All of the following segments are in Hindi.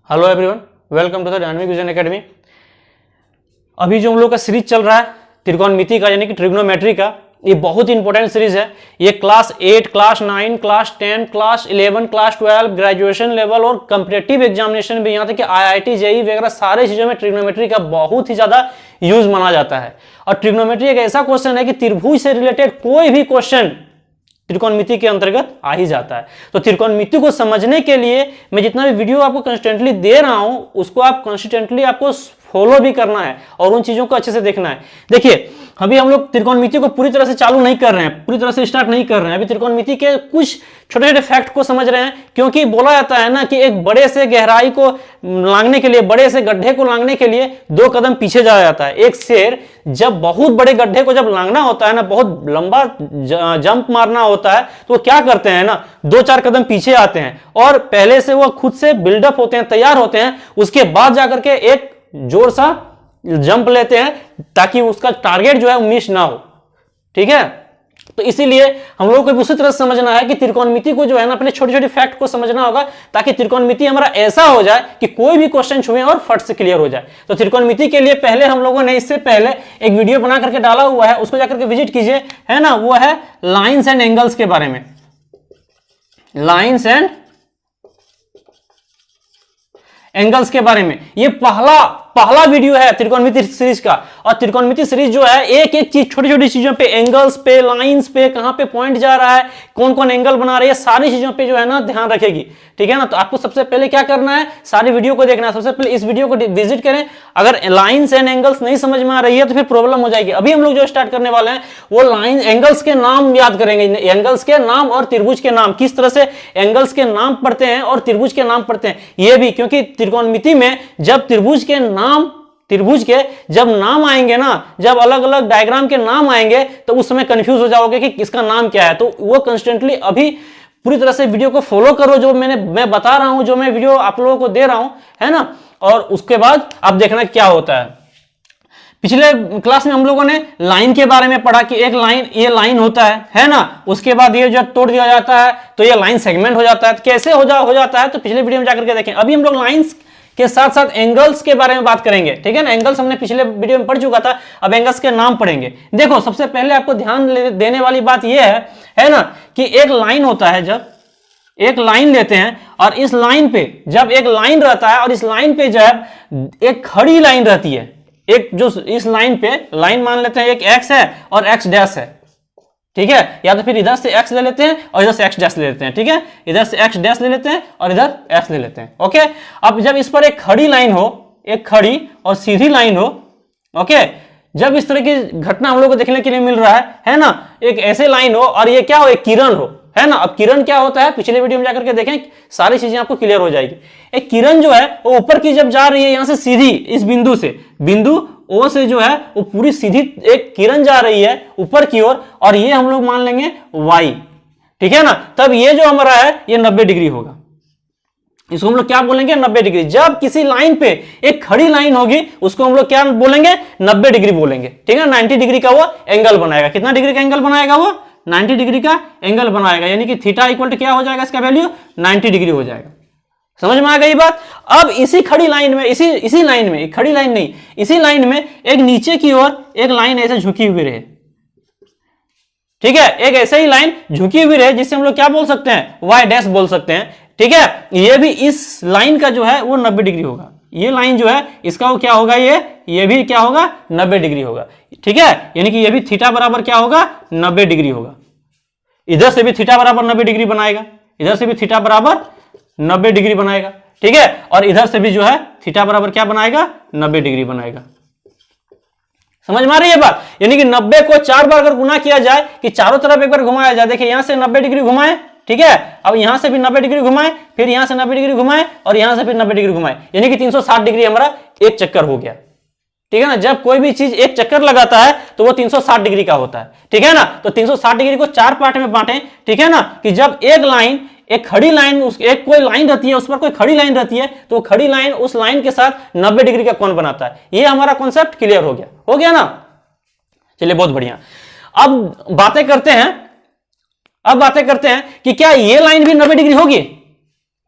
Hello everyone, welcome to the dynamic vision academy. अभी जो हम लोग का सीरीज चल रहा है त्रिकोणमिति का, यानी कि ट्रिग्नोमेट्री का, ये बहुत ही इंपॉर्टेंट सीरीज है। ये class 8, class 9, class 10, class 11, class 12, graduation level और कॉम्पिटिटिव एग्जामिनेशन भी, यहाँ तक कि आईआईटी, जेईई वगैरह सारे चीजों में ट्रिग्नोमेट्री का बहुत ही ज्यादा यूज माना जाता है। और ट्रिग्नोमेट्री एक ऐसा क्वेश्चन है कि त्रिभुज से रिलेटेड कोई भी क्वेश्चन त्रिकोणमिति के अंतर्गत आ ही जाता है। तो त्रिकोणमिति को समझने के लिए मैं जितना भी वीडियो आपको कंसिस्टेंटली दे रहा हूं, उसको आप कंसिस्टेंटली आपको फॉलो भी करना है और उन चीजों को अच्छे से देखना है। देखिए, अभी हम लोग त्रिकोणमिति को पूरी तरह से चालू नहीं कर रहे हैं, पूरी तरह से स्टार्ट नहीं कर रहे हैं। अभी त्रिकोणमिति के कुछ छोटे छोटे फैक्ट को समझ रहे हैं, क्योंकि बोला जाता है ना कि एक बड़े से गहराई को लांघने के लिए, बड़े से गड्ढे को लांघने के लिए 2 कदम पीछे जाया जाता है। एक शेर जब बहुत बड़े गड्ढे को जब लांघना होता है ना, बहुत लंबा जंप मारना होता है, तो वो क्या करते हैं ना, 2-4 कदम पीछे आते हैं और पहले से वो खुद से बिल्डअप होते हैं, तैयार होते हैं। उसके बाद जाकर के एक जोर सा जंप लेते हैं ताकि उसका टारगेट जो है मिस ना हो। ठीक है, तो इसीलिए हम लोगों को उसी तरह समझना है कि त्रिकोणमिति को जो है ना, अपने छोटे छोटे फैक्ट को समझना होगा ताकि त्रिकोणमिति हमारा ऐसा हो जाए कि कोई भी क्वेश्चन छुए और फट से क्लियर हो जाए। तो त्रिकोणमिति के लिए पहले हम लोगों ने इससे पहले एक वीडियो बना करके डाला हुआ है, उसको जाकर के विजिट कीजिए, है ना। वो है लाइन्स एंड एंगल्स के बारे में, लाइन्स एंड एंगल्स के बारे में। ये पहला वीडियो है त्रिकोणमिति सीरीज का। और त्रिकोणमिति सीरीज जो है, एक एक चीज, छोटी छोटी चीजों पे, एंगल्स पे, लाइंस पे, कहां पे पॉइंट जा रहा है, कौन कौन एंगल बना रही है, सारी चीजों पे जो है ना ध्यान रखेगी। ठीक है ना। तो आपको सबसे पहले क्या करना है, सारी वीडियो को देखना है। सबसे पहले इस वीडियो को विजिट करें। अगर लाइंस एंड एंगल्स नहीं समझ में आ रही है तो फिर प्रॉब्लम हो जाएगी। अभी हम लोग जो स्टार्ट करने वाले हैं वो लाइन एंगल्स के नाम याद करेंगे, एंगल्स के नाम और त्रिभुज के नाम, किस तरह से एंगल्स के नाम पढ़ते हैं और त्रिभुज के नाम पढ़ते हैं, ये भी। क्योंकि त्रिकोणमिति में जब त्रिभुज के जब नाम आएंगे ना, जब अलग अलग डायग्राम के नाम आएंगे, तो उस समय कंफ्यूज हो जाओगे कि इसका नाम क्या है। तो वो कंस्टेंटली अभी पूरी तरह से वीडियो को फॉलो करो, जो मैं बता रहा हूं, जो मैं वीडियो आप लोगों को दे रहा हूं, है ना। और उसके बाद आप देखना क्या होता है। पिछले क्लास में हम लोगों ने लाइन के बारे में पढ़ा कि एक लाइन, ये लाइन होता है ना। उसके बाद ये जब तोड़ दिया जाता है तो ये लाइन सेगमेंट हो जाता है। तो कैसे हो जाता है, तो पिछले वीडियो में जाकर के देखें। अभी हम लोग लाइंस के साथ साथ एंगल्स के बारे में बात करेंगे। ठीक है ना। एंगल्स हमने पिछले वीडियो में पढ़ चुका था, अब एंगल्स के नाम पढ़ेंगे। देखो, सबसे पहले आपको ध्यान देने वाली बात यह है ना, कि एक लाइन होता है, जब एक लाइन लेते हैं और इस लाइन पे जब एक लाइन रहता है और इस लाइन पे जब एक खड़ी लाइन रहती है, एक जो इस लाइन पे लाइन मान लेते हैं, एक एक्स है और एक्स डैश है। ठीक है, या तो फिर इधर से x ले लेते हैं और इधर से x डैश ले लेते हैं। ठीक है, इधर से x डैश ले लेते हैं और इधर x ले लेते हैं। ओके, अब जब इस पर एक खड़ी लाइन हो, एक खड़ी और सीधी लाइन हो, ओके, जब इस तरह की घटना हम लोग को देखने के लिए मिल रहा है ना, एक ऐसे लाइन हो और ये क्या हो, एक किरण हो, है ना। अब किरण क्या होता है, पिछले वीडियो में जाकर के देखें, सारी चीजें आपको क्लियर हो जाएगी। एक किरण जो है वो ऊपर की जब जा रही है, यहां से सीधी, इस बिंदु से, बिंदु ओ से जो है वो पूरी सीधी एक किरण जा रही है ऊपर की ओर, और ये हम लोग मान लेंगे y। ठीक है ना। तब ये जो हमारा है ये 90 डिग्री होगा। इसको हम लोग क्या बोलेंगे, 90 डिग्री। जब किसी लाइन पे एक खड़ी लाइन होगी उसको हम लोग क्या बोलेंगे, 90 डिग्री बोलेंगे। ठीक है, 90 डिग्री का वो एंगल बनाएगा। कितना डिग्री का एंगल बनाएगा वो, 90 डिग्री का एंगल बनाएगा। यानी कि थीटा इक्वल टू क्या हो जाएगा, इसका वैल्यू 90 डिग्री हो जाएगा। समझ में आ गई बात। अब इसी खड़ी लाइन में, इसी लाइन में, खड़ी लाइन नहीं, इसी लाइन में एक नीचे की ओर एक लाइन ऐसे झुकी हुई रहे। ठीक है, एक ऐसे ही लाइन झुकी हुई रहे जिससे हम लोग क्या बोल सकते हैं, y डैश बोल सकते हैं। ठीक है, ये भी इस लाइन का जो है वो 90 डिग्री होगा। ये लाइन जो है इसका वो क्या होगा, ये भी क्या होगा, 90 डिग्री होगा। ठीक है, यानी कि ये भी थीटा बराबर क्या होगा, 90 डिग्री होगा। इधर से भी थीटा बराबर 90 डिग्री बनाएगा, इधर से भी थीटा बराबर 90 डिग्री बनाएगा। ठीक है, और इधर से भी जो है थीटा बराबर क्या बनाएगा, 90 डिग्री बनाएगा। समझ में आ रही है बात। यानी कि 90 को 4 बार अगर गुना किया जाए, कि चारों तरफ एक बार घुमाया जाए, देखिए यहां से 90 डिग्री घुमाए, ठीक है, अब यहां से भी 90 डिग्री घुमाए, फिर यहां से 90 डिग्री घुमाए और यहां से फिर 90 डिग्री घुमाए, यानी कि 360 डिग्री हमारा एक चक्कर हो गया। ठीक है ना। जब कोई भी चीज एक चक्कर लगाता है तो वो 360 डिग्री का होता है। ठीक है ना। तो 360 डिग्री को 4 पार्ट में बांटें। ठीक है ना, कि जब एक लाइन, एक खड़ी लाइन, एक कोई लाइन रहती है, उस पर कोई खड़ी लाइन रहती है, तो खड़ी लाइन उस लाइन के साथ 90 डिग्री का कोण बनाता है। ये हमारा कॉन्सेप्ट क्लियर हो गया ना। चलिए, बहुत बढ़िया। अब बातें करते हैं कि क्या ये लाइन भी 90 डिग्री होगी।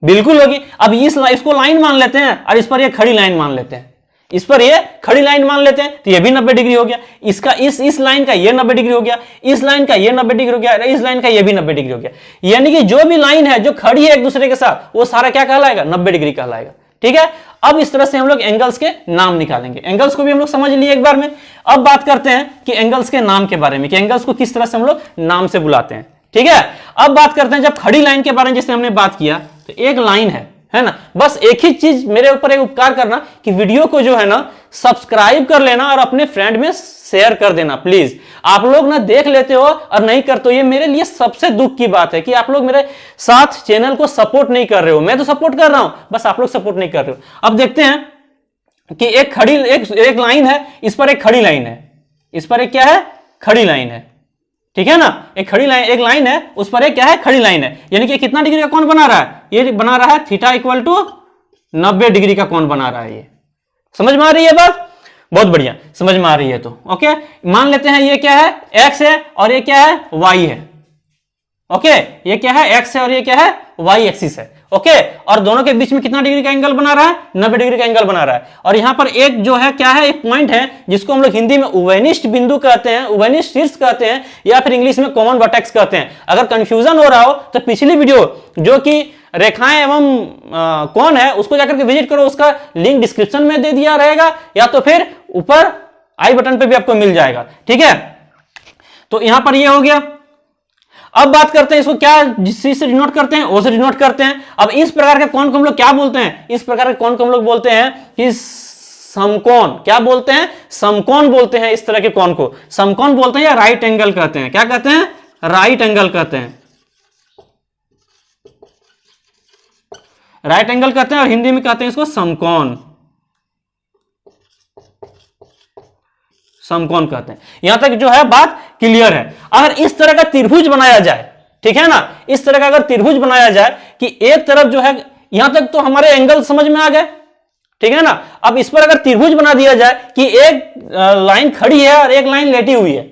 बिल्कुल होगी। अब इसको लाइन मान लेते हैं और इस पर ये खड़ी लाइन मान लेते हैं, इस पर ये खड़ी लाइन मान लेते हैं, तो ये भी 90 डिग्री हो गया। इसका इस लाइन का ये 90 डिग्री हो गया, इस लाइन का ये 90 डिग्री हो गया, इस लाइन का ये भी 90 डिग्री हो गया। यानी कि जो भी लाइन है जो खड़ी है एक दूसरे के साथ, वो सारा क्या कहलाएगा, 90 डिग्री कहलाएगा। ठीक है, अब इस तरह से हम लोग एंगल्स के नाम निकालेंगे। एंगल्स को भी हम लोग समझ लिए एक बार में। अब बात करते हैं कि एंगल्स के नाम के बारे में, कि एंगल्स को किस तरह से हम लोग नाम से बुलाते हैं। ठीक है, अब बात करते हैं जब खड़ी लाइन के बारे में, जैसे हमने बात किया, तो एक लाइन है ना, बस एक ही चीज मेरे ऊपर एक उपकार करना कि वीडियो को जो है ना सब्सक्राइब कर लेना और अपने फ्रेंड में शेयर कर देना प्लीज। आप लोग ना देख लेते हो और नहीं करते हो, ये मेरे लिए सबसे दुख की बात है कि आप लोग मेरे साथ चैनल को सपोर्ट नहीं कर रहे हो। मैं तो सपोर्ट कर रहा हूं, बस आप लोग सपोर्ट नहीं कर रहे हो। अब देखते हैं कि एक लाइन है, इस पर एक खड़ी लाइन है, इस पर एक क्या है, खड़ी लाइन है। ठीक है ना, एक खड़ी लाइन, एक लाइन है, उस पर एक क्या है, खड़ी लाइन है। यानी कि कितना डिग्री का कोण बना रहा है, ये बना रहा है थीटा इक्वल टू 90 डिग्री का कोण बना रहा है। ये समझ में आ रही है बात, बहुत बढ़िया, समझ में आ रही है तो ओके। मान लेते हैं ये क्या है, एक्स है और ये क्या है, वाई है। ओके, ये क्या है, एक्स है और ये क्या है, वाई एक्सिस है। ओके, और दोनों के बीच में कितना डिग्री का एंगल बना रहा है, 90 डिग्री का एंगल बना रहा है। और यहां पर एक जो है क्या है, एक पॉइंट है जिसको हम लोग हिंदी में उभयनिष्ठ बिंदु कहते हैं, उभयनिष्ठ शीर्ष कहते हैं, या फिर इंग्लिश में कॉमन वर्टेक्स कहते हैं। अगर कंफ्यूजन हो रहा हो तो पिछली वीडियो जो कि रेखाएं एवं कौन है उसको जाकर के विजिट करो, उसका लिंक डिस्क्रिप्शन में दे दिया रहेगा, या तो फिर ऊपर आई बटन पे भी आपको मिल जाएगा। ठीक है, तो यहां पर ये हो गया। अब बात करते हैं इसको क्या जिस चीज से डिनोट करते हैं, ओ से डिनोट करते हैं। अब इस प्रकार के कोण को हम लोग क्या बोलते हैं, इस प्रकार के कोण को हम लोग बोलते हैं कि समकोण। क्या बोलते हैं, समकोण बोलते हैं। इस तरह के कोण को समकोण बोलते हैं या राइट एंगल कहते हैं। क्या कहते हैं, राइट एंगल कहते हैं, राइट एंगल कहते हैं, और हिंदी में कहते हैं इसको समकोण, समकोण कहते हैं। यहां तक जो है बात क्लियर है। अगर इस तरह का त्रिभुज बनाया जाए, ठीक है ना, इस तरह का अगर त्रिभुज बनाया जाए कि एक तरफ जो है, यहां तक तो हमारे एंगल समझ में आ गए, ठीक है ना। अब इस पर अगर त्रिभुज बना दिया जाए कि एक लाइन खड़ी है और एक लाइन लेटी हुई है,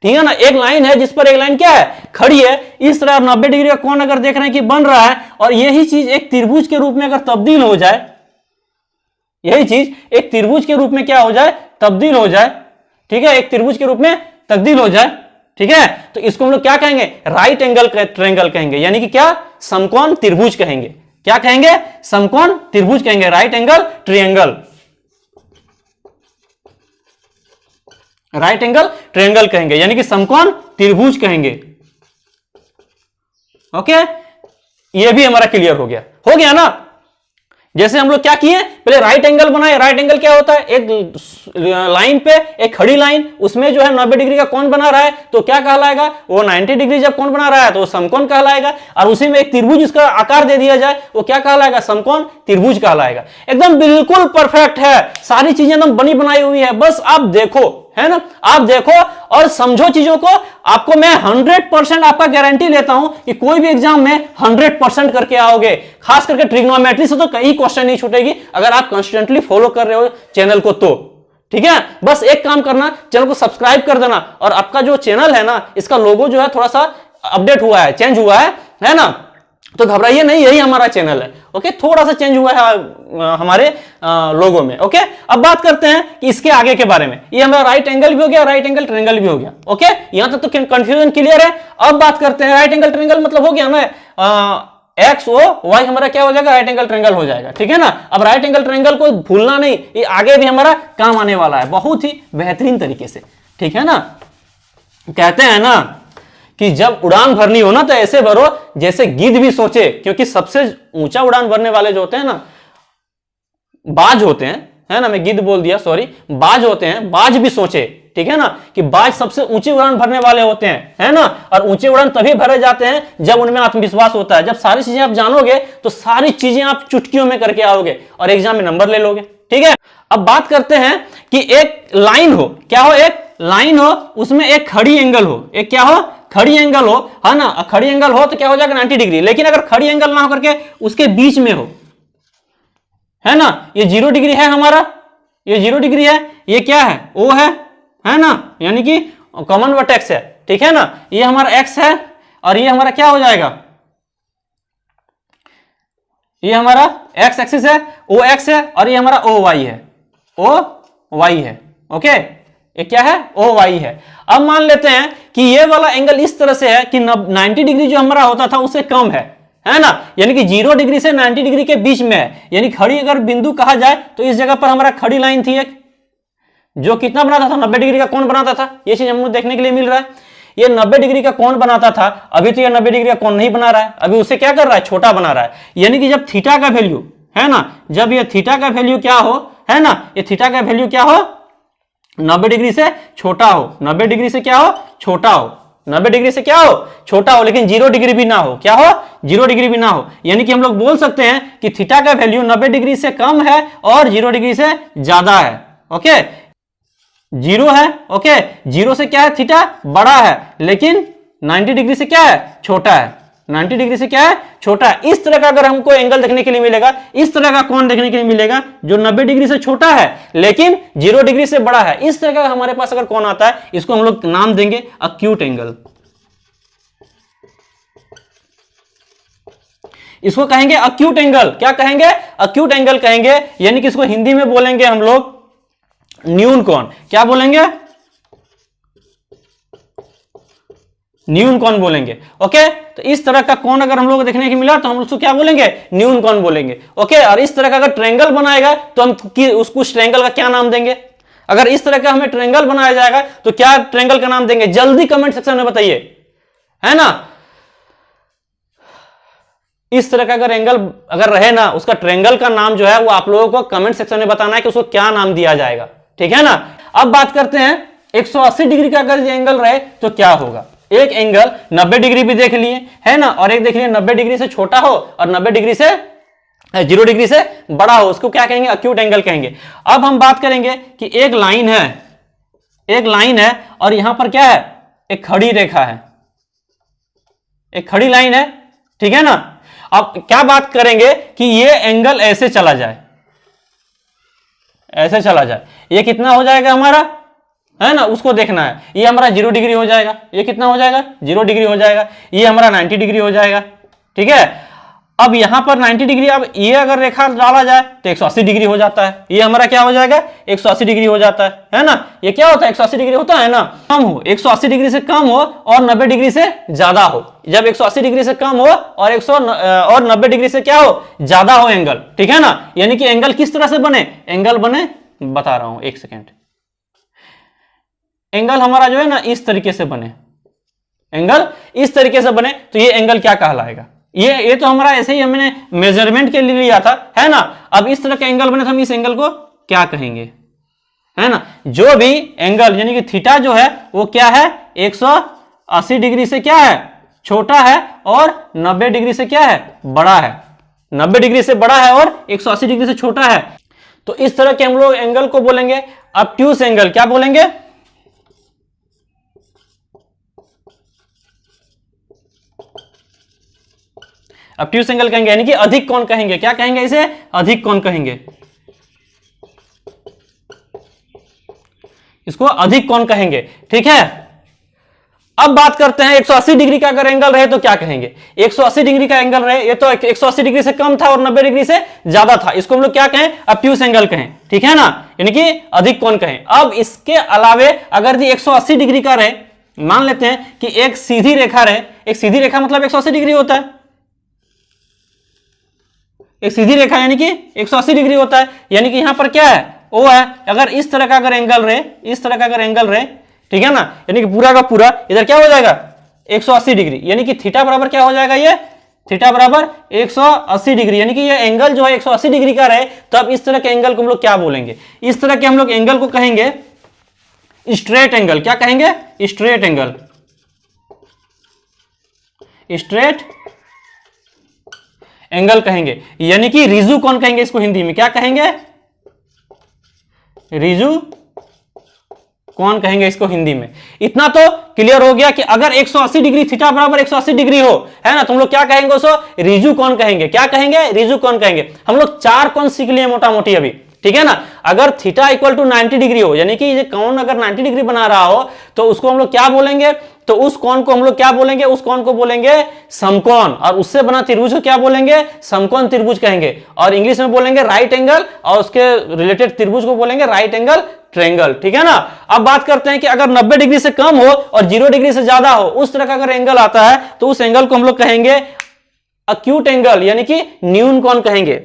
ठीक है ना, एक लाइन है जिस पर एक लाइन क्या है, खड़ी है। इस तरह 90 डिग्री का कोण अगर देख रहे हैं कि बन रहा है, और यही चीज एक त्रिभुज के रूप में अगर तब्दील हो जाए, यही चीज एक त्रिभुज के रूप में क्या हो जाए, तब्दील हो जाए, ठीक है, एक त्रिभुज के रूप में तब्दील हो जाए, ठीक है, तो इसको हम लोग क्या कहेंगे, राइट एंगल ट्रायंगल कहेंगे। यानी कि क्या, समकोण त्रिभुज कहेंगे। क्या कहेंगे, समकोण त्रिभुज कहेंगे, right angle triangle, right angle triangle कहेंगे, यानी कि समकोण त्रिभुज कहेंगे। ओके, ये भी हमारा क्लियर हो गया ना। जैसे हम लोग क्या किए, पहले राइट एंगल बनाए। राइट एंगल क्या होता है, एक लाइन पे एक खड़ी लाइन, उसमें जो है 90 डिग्री का कोण बना रहा है, तो क्या कहलाएगा, वो 90 डिग्री जब कोण बना रहा है तो वो समकोण कहलाएगा। और उसी में एक त्रिभुज उसका आकार दे दिया जाए, वो क्या कहलाएगा, समकोण त्रिभुज कहलाएगा। एकदम बिल्कुल परफेक्ट है, सारी चीजें एकदम बनी बनाई हुई है, बस आप देखो, है ना, आप देखो और समझो चीजों को। आपको मैं 100% आपका गारंटी लेता हूं कि कोई भी एग्जाम में 100% करके आओगे। खास करके ट्रिग्नोमेट्री से तो कहीं क्वेश्चन नहीं छूटेगी अगर आप कंस्टेंटली फॉलो कर रहे हो चैनल को तो। ठीक है, बस एक काम करना, चैनल को सब्सक्राइब कर देना। और आपका जो चैनल है ना, इसका लोगो जो है थोड़ा सा अपडेट हुआ है, चेंज हुआ है ना, तो घबराइए नहीं, यही हमारा चैनल है। ओके, थोड़ा सा चेंज हुआ है हमारे लोगो में। ओके, अब बात करते हैं कि इसके आगे के बारे में। ये हमारा राइट एंगल भी हो गया, राइट एंगल ट्रायंगल भी हो गया। ओके, यहां तक तो कंफ्यूजन क्लियर है। अब बात करते हैं राइट एंगल ट्रायंगल मतलब हो गया ना, एक्स ओ वाई हमारा क्या हो जाएगा, राइट एंगल ट्रायंगल हो जाएगा। ठीक है ना। अब राइट एंगल ट्रायंगल को भूलना नहीं, ये आगे भी हमारा काम आने वाला है बहुत ही बेहतरीन तरीके से। ठीक है ना, कहते हैं ना कि जब उड़ान भरनी हो ना तो ऐसे भरो जैसे गिद्ध भी सोचे, क्योंकि सबसे ऊंचा उड़ान भरने वाले जो होते हैं ना, बाज होते हैं, है ना, मैं गिद्ध बोल दिया, सॉरी, बाज होते हैं, बाज भी सोचे। ठीक है ना, कि बाज सबसे ऊंची उड़ान भरने वाले होते हैं, है ना। और ऊंचे उड़ान तभी भरे जाते हैं जब उनमें आत्मविश्वास होता है। जब सारी चीजें आप जानोगे तो सारी चीजें आप चुटकियों में करके आओगे और एग्जाम में नंबर ले लोगे। ठीक है, अब बात करते हैं कि एक लाइन हो, क्या हो, एक लाइन हो, उसमें एक खड़ी एंगल हो, एक क्या हो, खड़ी एंगल हो, है ना। खड़ी एंगल हो तो क्या हो जाएगा, 90 डिग्री। लेकिन अगर खड़ी एंगल ना होकर के उसके बीच में हो, है ना, ये 0 डिग्री है हमारा, ये 0 डिग्री है, ये क्या है, ओ है ना, यानी कि कॉमन वर्टेक्स है। ठीक है ना, ये हमारा एक्स है और ये हमारा क्या हो जाएगा, ये हमारा एक्स एक्सिस है, ओ एक्स है, और ये हमारा ओ वाई है, ओ वाई है। ओके, ये क्या है, ओ वाई है। अब मान लेते हैं कि ये वाला एंगल इस तरह से है कि 90 डिग्री जो हमारा होता था उससे कम है ना, यानी कि 0 डिग्री से 90 डिग्री के बीच में है। यानी खड़ी अगर बिंदु कहा जाए तो इस जगह पर हमारा खड़ी लाइन थी एक, जो कितना बनाता था, 90 डिग्री का कोण बनाता था। ये चीज हमको देखने के लिए मिल रहा है, ये 90 डिग्री का कोण बनाता था। अभी तो ये 90 डिग्री का कोण नहीं बना रहा है, अभी उसे क्या कर रहा है, छोटा बना रहा है। यानी कि जब थीटा का वैल्यू है ना, जब ये थीटा का वैल्यू क्या हो, है ना, ये थीटा का वैल्यू क्या हो, 90 डिग्री से छोटा हो, 90 डिग्री से क्या हो, छोटा हो, 90 डिग्री से क्या हो, छोटा हो, लेकिन 0 डिग्री भी ना हो, क्या हो, 0 डिग्री भी ना हो। यानी कि हम लोग बोल सकते हैं कि थीटा का वैल्यू 90 डिग्री से कम है और 0 डिग्री से ज्यादा है। ओके, 0 है, ओके, 0 से क्या है, थीटा बड़ा है, लेकिन 90 डिग्री से क्या है, छोटा है, 90 डिग्री से क्या है, छोटा है। इस तरह का अगर हमको एंगल देखने के लिए मिलेगा, इस तरह का कोण देखने के लिए मिलेगा जो 90 डिग्री से छोटा है लेकिन 0 डिग्री से बड़ा है, इस तरह का हमारे पास अगर कोण आता है, इसको हम लोग नाम देंगे अक्यूट एंगल। इसको कहेंगे अक्यूट एंगल। क्या कहेंगे, अक्यूट एंगल कहेंगे। यानी कि इसको हिंदी में बोलेंगे हम लोग न्यून कोण। क्या बोलेंगे, न्यून कोण बोलेंगे। ओके, तो इस तरह का कोण अगर हम लोग देखने को मिला तो हम उसको क्या बोलेंगे, न्यून कोण बोलेंगे। ओके, और इस तरह का अगर ट्रायंगल बनाएगा तो हम उसको ट्रायंगल का क्या नाम देंगे। अगर इस तरह का हमें ट्रायंगल बनाया जाएगा तो क्या ट्रायंगल का नाम देंगे, जल्दी कमेंट सेक्शन में बताइए, है ना। इस तरह का अगर एंगल अगर रहे ना, उसका ट्रायंगल का नाम जो है वो आप लोगों को कमेंट सेक्शन में बताना है कि उसको क्या नाम दिया जाएगा, ठीक है ना। अब बात करते हैं 180 डिग्री का अगर एंगल रहे तो क्या होगा। एक एंगल 90 डिग्री भी देख लिए, है ना, और एक देख लिए 90 डिग्री से छोटा हो और 90 डिग्री से 0 डिग्री से बड़ा हो, उसको क्या कहेंगे, अक्यूट एंगल कहेंगे। अब हम बात करेंगे कि एक लाइन है, एक लाइन है और यहां पर क्या है, एक खड़ी रेखा है, एक खड़ी लाइन है, ठीक है ना। अब क्या बात करेंगे कि ये एंगल ऐसे चला जाए, ऐसे चला जाए, ये कितना हो जाएगा हमारा, है ना, उसको देखना है। ये हमारा 0 डिग्री हो जाएगा, ये कितना हो जाएगा, 0 डिग्री हो जाएगा। ये हमारा 90 डिग्री हो जाएगा, ठीक है। अब यहां पर 90 डिग्री, अब ये अगर रेखा डाला जाए तो 180 डिग्री हो जाता है। ये हमारा क्या हो जाएगा, 180 डिग्री हो जाता है ना। ये क्या होता है, 180 डिग्री होता है ना, कम हो, 180 डिग्री से कम हो और 90 डिग्री से ज्यादा हो। जब 180 डिग्री से कम हो और 90 डिग्री से क्या हो, ज्यादा हो एंगल, ठीक है ना। यानी कि एंगल किस तरह से बने, एंगल बने, बता रहा हूं, एक सेकेंड। एंगल हमारा जो है ना इस तरीके से बने, एंगल इस तरीके से बने तो ये एंगल क्या कहलाएगा। ये तो हमारा ऐसे ही हमने मेजरमेंट के लिए लिया था, है ना। अब इस तरह का एंगल बने तो हम इस एंगल को क्या कहेंगे, है ना। जो भी एंगल यानी कि थीटा जो है वो क्या है, 180 डिग्री से क्या है, छोटा है और 90 डिग्री से क्या है, बड़ा है। 90 डिग्री से बड़ा है और 180 डिग्री से छोटा है। तो इस तरह के हम लोग एंगल को बोलेंगे ऑब्ट्यूस एंगल। क्या बोलेंगे, ऑब्ट्यूस एंगल कहेंगे, यानी कि अधिक कोण कहेंगे। क्या कहेंगे इसे, अधिक कोण कहेंगे, इसको अधिक कोण कहेंगे, ठीक है। अब बात करते हैं 180 डिग्री का अगर एंगल रहे तो क्या कहेंगे। 180 डिग्री का एंगल रहे, ये तो 180 डिग्री से कम था और 90 डिग्री से ज्यादा था, इसको हम लोग क्या कहें, ऑब्ट्यूस एंगल कहें, ठीक है ना, यानी कि अधिक कोण कहें। अब इसके अलावे अगर 180 डिग्री का रहे, मान लेते हैं कि एक सीधी रेखा रहे, एक सीधी रेखा मतलब 180 डिग्री होता है, एक सीधी रेखा यानी कि 180 डिग्री होता है। यानी कि यहां पर क्या है, ओ है। अगर इस तरह का अगर एंगल रहे, इस तरह का अगर एंगल रहे, ठीक है ना, यानी कि पूरा का पूरा इधर क्या हो जाएगा, 180 डिग्री। यानी कि थीटा बराबर क्या हो जाएगा, ये थीटा बराबर 180 डिग्री। यानी कि ये एंगल जो है 180 डिग्री का रहे तो अब इस तरह के एंगल को हम लोग क्या बोलेंगे, इस तरह के हम लोग एंगल को कहेंगे स्ट्रेट एंगल। क्या कहेंगे, स्ट्रेट एंगल, स्ट्रेट एंगल कहेंगे। यानी कि रिजु कोण कहेंगे इसको हिंदी में। क्या कहेंगे, रिजु कोण कहेंगे इसको हिंदी में। इतना तो क्लियर हो गया कि अगर 180 डिग्री थीटा बराबर 180 डिग्री हो, है ना, तो हम लोग क्या कहेंगे उसको, रिजु कोण कहेंगे। क्या कहेंगे, रिजु कोण कहेंगे। हम लोग 4 कोण सीख लिए मोटा मोटी अभी, ठीक है ना। अगर थीटा इक्वल टू 90 डिग्री हो, यानी कि ये कोण अगर 90 डिग्री बना रहा हो तो उसको हम लोग क्या बोलेंगे, तो उस कोण को हम लोग क्या बोलेंगे, उस कोण को बोलेंगे समकोण, और उससे बना त्रिभुज को क्या बोलेंगे, समकोण त्रिभुज कहेंगे। और इंग्लिश में बोलेंगे राइट एंगल, और उसके रिलेटेड त्रिभुज को बोलेंगे राइट एंगल ट्रायंगल, ठीक है ना। अब बात करते हैं कि अगर 90 डिग्री से कम हो और 0 डिग्री से ज्यादा हो, उस तरह का अगर एंगल आता है तो उस एंगल को हम लोग कहेंगे अक्यूट एंगल, यानी कि न्यून कोण कहेंगे।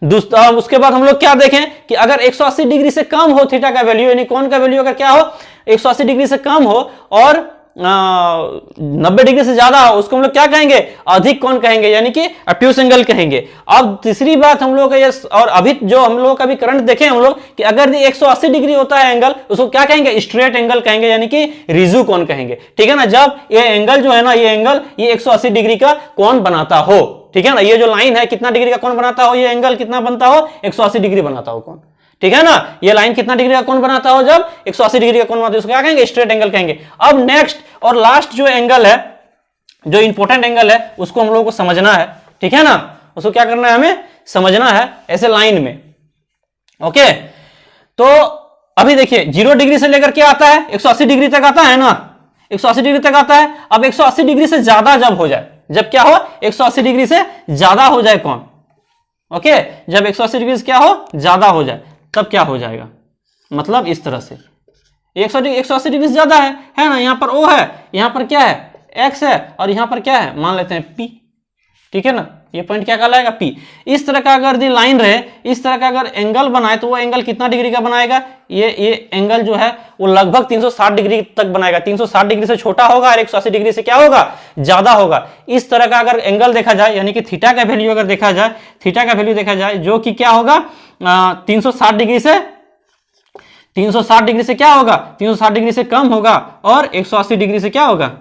उसके बाद हम लोग क्या देखें कि अगर 180 डिग्री से कम हो थीटा का वैल्यू, यानी कोण का वैल्यू अगर क्या हो 180 डिग्री से कम हो और 90 डिग्री से ज्यादा हो, उसको हम लोग क्या कहेंगे, अधिक कोण कहेंगे, यानी कि ऑब्ट्यूस एंगल कहेंगे। अब तीसरी बात हम लोग ये, और अभी जो हम लोग अभी करंट देखें हम लोग कि अगर 180 डिग्री होता है एंगल, उसको क्या कहेंगे, स्ट्रेट एंगल कहेंगे, यानी कि रिजु कोण कहेंगे, ठीक है ना। जब ये एंगल जो है ना, ये एंगल ये 180 डिग्री का कोण बनाता हो, ठीक है ना। ये जो लाइन है कितना डिग्री का कोण बनाता हो, ये एंगल कितना बनता हो, 180 डिग्री बनाता हो कोण, ठीक है ना। ये लाइन कितना डिग्री का कोण बनाता हो, जब 180 डिग्री का कोण बनाता है, उसको क्या कहेंगे, स्ट्रेट एंगल कहेंगे। अब नेक्स्ट और लास्ट जो एंगल है, जो इंपॉर्टेंट एंगल है, उसको हम लोगों को समझना है, ठीक है ना। उसको क्या करना है, हमें समझना है ऐसे लाइन में, ओके। तो अभी देखिए 0 डिग्री से लेकर क्या आता है, 180 डिग्री तक आता है ना, 180 डिग्री तक आता है। अब 180 डिग्री से ज्यादा जब हो जाए, जब क्या हो, 180 डिग्री से ज्यादा हो जाए कोण, ओके। जब 180 डिग्री से क्या हो, ज्यादा हो जाए, तब क्या हो जाएगा, मतलब इस तरह से 180 डिग्री से ज्यादा है ना। यहां पर O है, यहां पर क्या है, X है, और यहां पर क्या है, मान लेते हैं P, ठीक है ना। ये पॉइंट क्या कहलाएगा, P। इस तरह का अगर लाइन रहे, इस तरह का अगर एंगल बनाए, तो वो एंगल कितना डिग्री का बनाएगा, ये एंगल जो है वो लगभग 360 डिग्री तक बनाएगा। 360 डिग्री से छोटा होगा और 180 डिग्री से क्या होगा, ज्यादा होगा। इस तरह का अगर एंगल देखा जाए, यानी कि थीटा का वैल्यू अगर देखा जाए, थीटा का वैल्यू देखा जाए, जो कि क्या होगा 360 डिग्री से, 360 डिग्री से क्या होगा, 360 डिग्री से कम होगा, और 180 डिग्री से क्या होगा,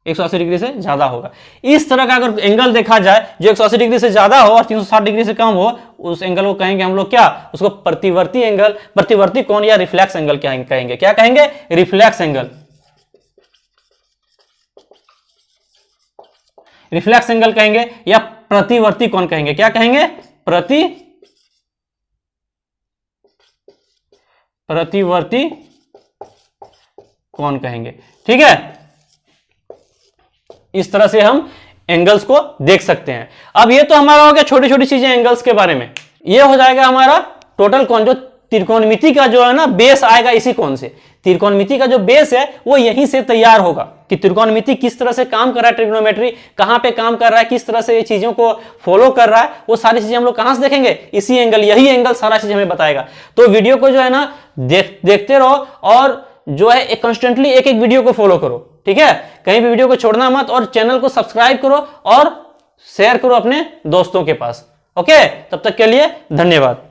180 डिग्री से ज्यादा होगा। इस तरह का अगर एंगल देखा जाए जो 180 डिग्री से ज्यादा हो और 360 डिग्री से कम हो, उस एंगल को कहेंगे हम लोग क्या, उसको प्रतिवर्ती एंगल, प्रतिवर्ती कोण या रिफ्लेक्स एंगल कहेंगे। क्या कहेंगे, रिफ्लेक्स एंगल, रिफ्लेक्स एंगल कहेंगे, या प्रतिवर्ती कोण कहेंगे। क्या कहेंगे, प्रतिवर्ती कोण कहेंगे, ठीक है। इस तरह से हम एंगल्स को देख सकते हैं। अब ये तो हमारा हो गया छोटी छोटी चीजें एंगल्स के बारे में। ये हो जाएगा हमारा टोटल कोण, जो त्रिकोणमिति का जो है ना बेस आएगा इसी कोण से। त्रिकोणमिति का जो बेस है वो यहीं से तैयार होगा कि त्रिकोणमिति किस तरह से काम कर रहा है, ट्रिग्नोमेट्री कहां पे काम कर रहा है, किस तरह से ये चीजों को फॉलो कर रहा है, वो सारी चीजें हम लोग कहां से देखेंगे, इसी एंगल, यही एंगल सारा चीज हमें बताएगा। तो वीडियो को जो है ना देखते रहो, और जो है एक कॉन्स्टेंटली एक एक वीडियो को फॉलो करो, ठीक है। कहीं भी वीडियो को छोड़ना मत, और चैनल को सब्सक्राइब करो और शेयर करो अपने दोस्तों के पास, ओके। तब तक के लिए धन्यवाद।